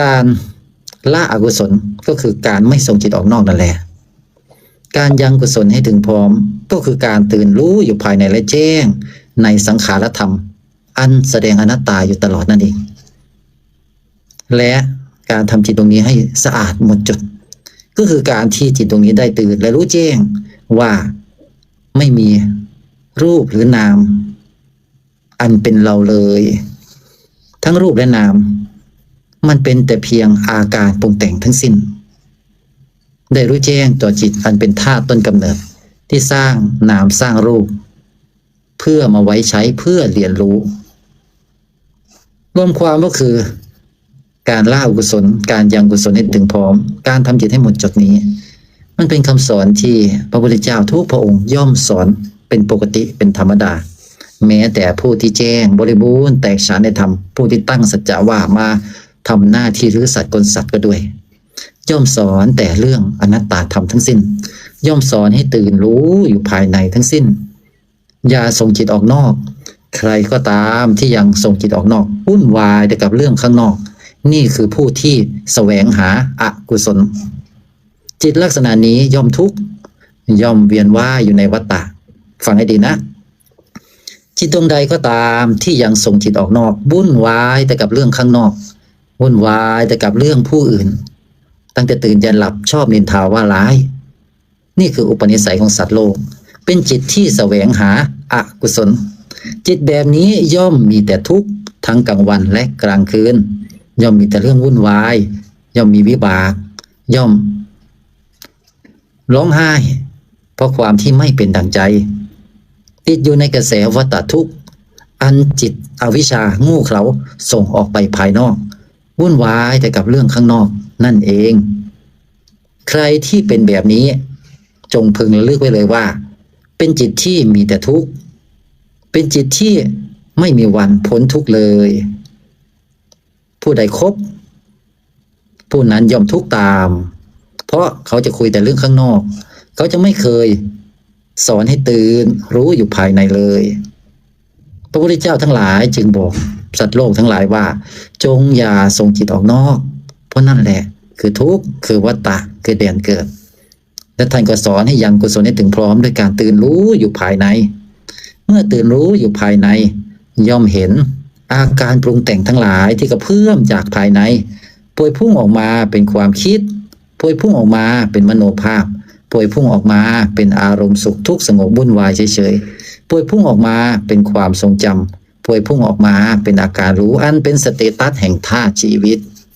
การละอกุศลก็คือการไม่ส่งจิตออกนอกนั่นแหละการยังกุศลให้ถึงพร้อมก็คือการตื่นรู้อยู่ภายในและแจ้งในสังขารธรรมอันแสดงอนัตตาอยู่ตลอดนั่นเองและการทำจิตตรงนี้ให้สะอาดหมดจดก็คือการที่จิตตรงนี้ได้ตื่นและรู้แจ้งว่าไม่มีรูปหรือนามอันเป็นเราเลยทั้งรูปและนามมันเป็นแต่เพียงอาการปรุงแต่งทั้งสิ้นได้รู้แจ้งต่อจิตอันเป็นธาตุต้นกำเนิดที่สร้างนามสร้างรูปเพื่อมาไว้ใช้เพื่อเรียนรู้รวมความก็คือการละอกุศลการยังกุศลให้ถึงพร้อมการทำจิตให้หมดจดนี้มันเป็นคำสอนที่พระพุทธเจ้าทุกพระองค์ย่อมสอนเป็นปกติเป็นธรรมดาแม้แต่ผู้ที่แจ้งบริบูรณ์แตกฉานในธรรมผู้ที่ตั้งสัจจะว่ามาทำหน้าที่รื้อสัตว์กลสัตว์ก็ด้วยย่อมสอนแต่เรื่องอนัตตาธรรมทั้งสิ้นย่อมสอนให้ตื่นรู้อยู่ภายในทั้งสิ้นอย่าส่งจิตออกนอกใครก็ตามที่ยังส่งจิตออกนอกวุ่นวายแต่กับเรื่องข้างนอกนี่คือผู้ที่แสวงหาอกุศลจิตลักษณะนี้ย่อมทุกข์ย่อมเวียนว่ายอยู่ในวัฏฏะฟังให้ดีนะจิตดวงใดก็ตามที่ยังส่งจิตออกนอกวุ่นวายแต่กับเรื่องข้างนอกวุ่นวายแต่กับเรื่องผู้อื่นตั้งแต่ตื่นยันหลับชอบนินทาว่าร้ายนี่คืออุปนิสัยของสัตว์โลกเป็นจิตที่แสวงหาอกุศลจิตแบบนี้ย่อมมีแต่ทุกข์ทั้งกลางวันและกลางคืนย่อมมีแต่เรื่องวุ่นวายย่อมมีวิบากย่อมร้องไห้เพราะความที่ไม่เป็นดังใจติดอยู่ในกระแสวัฏทุกข์อันจิตอวิชชาโง่เขลาส่งออกไปภายนอกวุ่นวายแต่กับเรื่องข้างนอกนั่นเองใครที่เป็นแบบนี้จงพึงระลึกไว้เลยว่าเป็นจิตที่มีแต่ทุกข์เป็นจิตที่ไม่มีวันพ้นทุกข์เลยผู้ใดคบผู้นั้นย่อมทุกข์ตามเพราะเขาจะคุยแต่เรื่องข้างนอกเขาจะไม่เคยสอนให้ตื่นรู้อยู่ภายในเลยพระพุทธเจ้าทั้งหลายจึงบอกสัตว์โลกทั้งหลายว่าจงอย่าส่งจิตออกนอกเพราะนั่นแหละคือทุกข์คือวัฏฏะคือแดนเกิดและท่านก็สอนให้ยังกุศลให้ถึงพร้อมด้วยการตื่นรู้อยู่ภายในเมื่อตื่นรู้อยู่ภายในย่อมเห็นอาการปรุงแต่งทั้งหลายที่กระเพื่อมจากภายในพวยพุ่งออกมาเป็นความคิดพวยพุ่งออกมาเป็นมโนภาพพวยพุ่งออกมาเป็นอารมณ์สุขทุกข์สงบวุ่นวายเฉยๆพวยพุ่งออกมาเป็นความทรงจำพวยพุ่งออกมาเป็นอาการรู้อันเป็นสเตตัสแห่งธาตุชีวิต